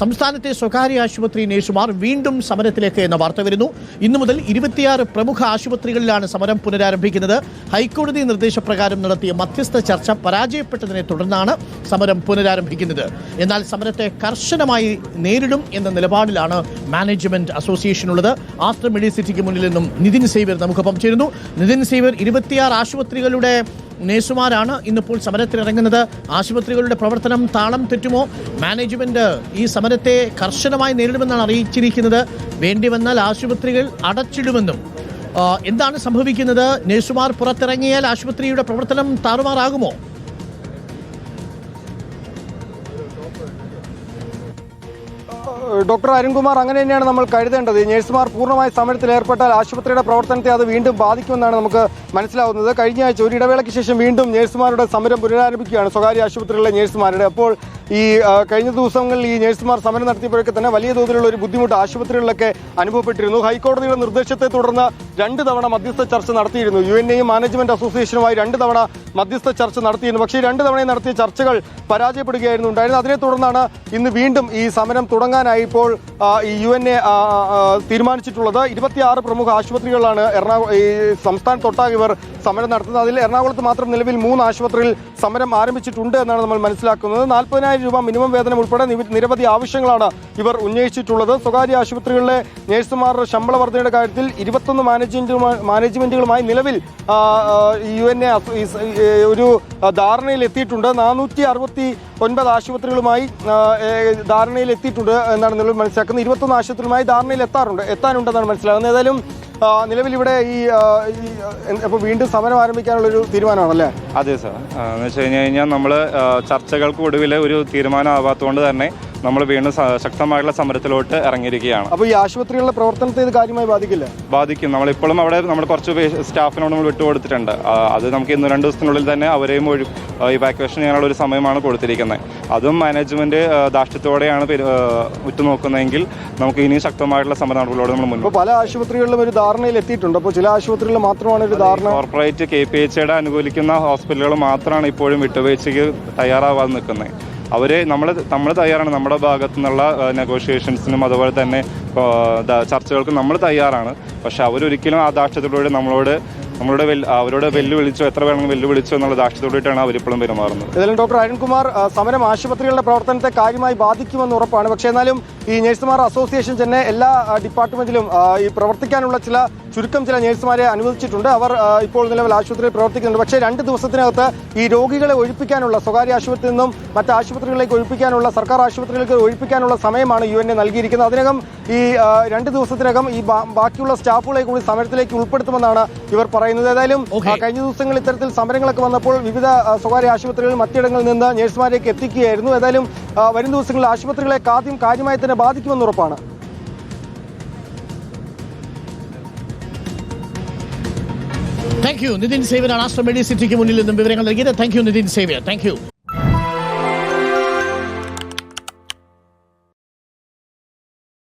സംസ്ഥാനത്തെ സ്വകാര്യ ആശുപത്രി നഴ്സുമാർ വീണ്ടും സമരത്തിലേക്ക് എന്ന വാർത്ത വരുന്നു. ഇന്നു മുതൽ 26 പ്രമുഖ ആശുപത്രികളിലാണ് സമരം പുനരാരംഭിക്കുന്നത്. ഹൈക്കോടതി നിർദ്ദേശപ്രകാരം നടത്തിയ മധ്യസ്ഥ ചർച്ച പരാജയപ്പെട്ടതിനെ തുടർന്നാണ് സമരം പുനരാരംഭിക്കുന്നത്. എന്നാൽ സമരത്തെ കർശനമായി നേരിടും എന്ന നിലപാടിലാണ് മാനേജ്മെന്റ് അസോസിയേഷൻ ഉള്ളത്. ആസ്റ്റർ മെഡിസിറ്റിക്ക് മുന്നിൽ നിന്നും നിതിൻ സേവ്യർ നമുക്കൊപ്പം ചേരുന്നു. നിതിൻ സേവ്യർ, 26 ആശുപത്രികളുടെ നഴ്സുമാരാണ് ഇന്നിപ്പോൾ സമരത്തിനിറങ്ങുന്നത്. ആശുപത്രികളുടെ പ്രവർത്തനം താളം തെറ്റുമോ? മാനേജ്മെന്റ് ഈ സമരത്തെ കർശനമായി നേരിടുമെന്നാണ് അറിയിച്ചിരിക്കുന്നത്. വേണ്ടി വന്നാൽ ആശുപത്രികൾ അടച്ചിടുമെന്നും. എന്താണ് സംഭവിക്കുന്നത്? നഴ്സുമാർ പുറത്തിറങ്ങിയാൽ ആശുപത്രിയുടെ പ്രവർത്തനം താറുമാറാകുമോ? ഡോക്ടർ അരുൺകുമാർ, അങ്ങനെ തന്നെയാണ് നമ്മൾ കരുതേണ്ടത്. നഴ്സുമാർ പൂർണ്ണമായി സമരത്തിൽ ഏർപ്പെട്ടാൽ ആശുപത്രിയുടെ പ്രവർത്തനത്തെ അത് വീണ്ടും ബാധിക്കുമെന്നാണ് നമുക്ക് മനസ്സിലാവുന്നത്. കഴിഞ്ഞ ആഴ്ച ഒരു ഇടവേളയ്ക്ക് ശേഷം വീണ്ടും നഴ്സുമാരുടെ സമരം പുനരാരംഭിക്കുകയാണ്, സ്വകാര്യ ആശുപത്രികളിലെ നഴ്സുമാരുടെ. അപ്പോൾ ഈ കഴിഞ്ഞ ദിവസങ്ങളിൽ ഈ നഴ്സുമാർ സമരം നടത്തിയപ്പോഴൊക്കെ തന്നെ വലിയ തോതിലുള്ള ഒരു ബുദ്ധിമുട്ട് ആശുപത്രികളിലൊക്കെ അനുഭവപ്പെട്ടിരുന്നു. ഹൈക്കോടതിയുടെ നിർദ്ദേശത്തെ തുടർന്ന് 2 തവണ മധ്യസ്ഥ ചർച്ച നടത്തിയിരുന്നു. UNA മാനേജ്മെന്റ് അസോസിയേഷനുമായി 2 തവണ മധ്യസ്ഥ ചർച്ച നടത്തിയിരുന്നു. പക്ഷേ 2 തവണയും നടത്തിയ ചർച്ചകൾ പരാജയപ്പെടുകയായിരുന്നു ഉണ്ടായിരുന്നത്. അതിനെ തുടർന്നാണ് ഇന്ന് വീണ്ടും ഈ സമരം തുടങ്ങാനായി ഇപ്പോൾ ഈ UNA തീരുമാനിച്ചിട്ടുള്ളത്. 26 പ്രമുഖ ആശുപത്രികളിലാണ് ഈ സംസ്ഥാനത്തൊട്ടാകെ ഇവർ സമരം നടത്തുന്നത്. അതിൽ എറണാകുളത്ത് മാത്രം നിലവിൽ 3 ആശുപത്രിയിൽ സമരം ആരംഭിച്ചിട്ടുണ്ട് എന്നാണ് നമ്മൾ മനസ്സിലാക്കുന്നത്. 40,000 രൂപ മിനിമം വേതനം ഉൾപ്പെടെ നിരവധി ആവശ്യങ്ങളാണ് ഇവർ ഉന്നയിച്ചിട്ടുള്ളത്. സ്വകാര്യ ആശുപത്രികളിലെ നഴ്സുമാരുടെ ശമ്പള വർധനയുടെ കാര്യത്തിൽ 21 മാനേജ്മെന്റുകളുമായി നിലവിൽ UNA ഒരു ധാരണയിൽ എത്തിയിട്ടുണ്ട്. 469 ആശുപത്രികളുമായി ധാരണയിൽ എത്തിയിട്ടുണ്ട് എന്നാണ് നിലവിൽ മനസ്സിലാക്കുന്നത്. 21 ആശുപത്രികളുമായി ധാരണയിൽ എത്താനുണ്ടെന്നാണ് മനസ്സിലാകുന്നത്. ഏതായാലും നിലവിൽ ഇവിടെ ഇപ്പോൾ വീണ്ടും സമരം ആരംഭിക്കാനുള്ളൊരു തീരുമാനമാണല്ലേ? അതെ സാർ. എന്ന് വെച്ച് കഴിഞ്ഞാൽ നമ്മൾ ചർച്ചകൾക്ക് ഒടുവിൽ ഒരു തീരുമാനം ആവാത്തതുകൊണ്ട് തന്നെ നമ്മൾ വീണ്ടും ശക്തമായിട്ടുള്ള സമരത്തിലോട്ട് ഇറങ്ങിയിരിക്കുകയാണ്. അപ്പോൾ ഈ ആശുപത്രികളുടെ പ്രവർത്തനത്തെ ഇത് കാര്യമായി ബാധിക്കില്ല? ബാധിക്കും. നമ്മളിപ്പോഴും അവിടെ നമ്മൾ കുറച്ച് സ്റ്റാഫിനോട് നമ്മൾ വിട്ടുകൊടുത്തിട്ടുണ്ട്. അത് നമുക്ക് 1-2 ദിവസത്തിനുള്ളിൽ തന്നെ അവരെയും ഇവാക്യുവേഷൻ ചെയ്യാനുള്ള ഒരു സമയമാണ് കൊടുത്തിരിക്കുന്നത്. അതും മാനേജ്മെന്റ് ധാർഷ്ട്യത്തോടെയാണ് ഉറ്റുനോക്കുന്നതെങ്കിൽ നമുക്ക് ഇനിയും ശക്തമായിട്ടുള്ള സമര നടപടികളോട് നമ്മൾ മുന്നിൽ. പല ആശുപത്രികളിലും ഒരു ധാരണയിൽ എത്തിയിട്ടുണ്ട്. അപ്പോൾ ചില ആശുപത്രികളിൽ മാത്രമാണ് ഒരു ധാരണ. കോർപ്പറേറ്റ് KPHയുടെ അനുകൂലിക്കുന്ന ഹോസ്പിറ്റലുകൾ മാത്രമാണ് ഇപ്പോഴും വിട്ടുവീഴ്ചയ്ക്ക് തയ്യാറാവാതെ നിൽക്കുന്നത്. നമ്മൾ തയ്യാറാണ്. നമ്മുടെ ഭാഗത്തു നിന്നുള്ള നെഗോഷിയേഷൻസിനും അതുപോലെ തന്നെ ചർച്ചകൾക്കും നമ്മൾ തയ്യാറാണ്. പക്ഷെ അവരൊരിക്കലും ആ ധാർഷ്ട്യത്തോടുകൂടി അവരോട് വെല്ലുവിളിച്ചോ, എത്ര വേണമെങ്കിൽ വെല്ലുവിളിച്ചോ എന്നുള്ള ധാർഷ്ട്യത്തോടെയാണ് അവരിപ്പോഴും പെരുമാറുന്നത്. ഏതായാലും ഡോക്ടർ അരുൺകുമാർ, സമരം ആശുപത്രികളുടെ പ്രവർത്തനത്തെ കാര്യമായി ബാധിക്കുമെന്ന് ഉറപ്പാണ്. പക്ഷേ എന്നാലും ഈ നഴ്സുമാർ അസോസിയേഷൻ തന്നെ എല്ലാ ഡിപ്പാർട്ട്മെന്റിലും ഈ പ്രവർത്തിക്കാനുള്ള ചുരുക്കം ചില നഴ്സുമാരെ അനുവദിച്ചിട്ടുണ്ട്. അവർ ഇപ്പോൾ നിലവിൽ ആശുപത്രിയിൽ പ്രവർത്തിക്കുന്നുണ്ട്. പക്ഷേ 2 ദിവസത്തിനകത്ത് ഈ രോഗികളെ ഒഴിപ്പിക്കാനുള്ള, സ്വകാര്യ ആശുപത്രിയിൽ നിന്നും മറ്റ് ആശുപത്രികളിലേക്ക് ഒഴിപ്പിക്കാനുള്ള, സർക്കാർ ആശുപത്രികളിലേക്ക് ഒഴിപ്പിക്കാനുള്ള സമയമാണ് UNA നൽകിയിരിക്കുന്നത്. അതിനകം ഈ 2 ദിവസത്തിനകം ഈ ബാക്കിയുള്ള സ്റ്റാഫുകളെ കൂടി സമരത്തിലേക്ക് ഉൾപ്പെടുത്തുമെന്നാണ് ഇവർ പറയുന്നത്. ഏതായാലും കഴിഞ്ഞ ദിവസങ്ങളിൽ ഇത്തരത്തിൽ സമരങ്ങളൊക്കെ വന്നപ്പോൾ വിവിധ സ്വകാര്യ ആശുപത്രികളിൽ മറ്റിടങ്ങളിൽ നിന്ന് നഴ്സുമാരേക്ക് എത്തിക്കുകയായിരുന്നു. ഏതായാലും വരും ദിവസങ്ങളിൽ ആശുപത്രികളെ കാര്യമായി തന്നെ ബാധിക്കുമെന്ന് ഉറപ്പാണ്. Thank you. നിതിൻ സേവ്യറാണ് ആസ്റ്റർ മെഡിസിറ്റിക്ക് മുന്നിൽ നിന്നും വിവരങ്ങൾ നൽകിയത്. Thank you Nitin Xavier. Thank U.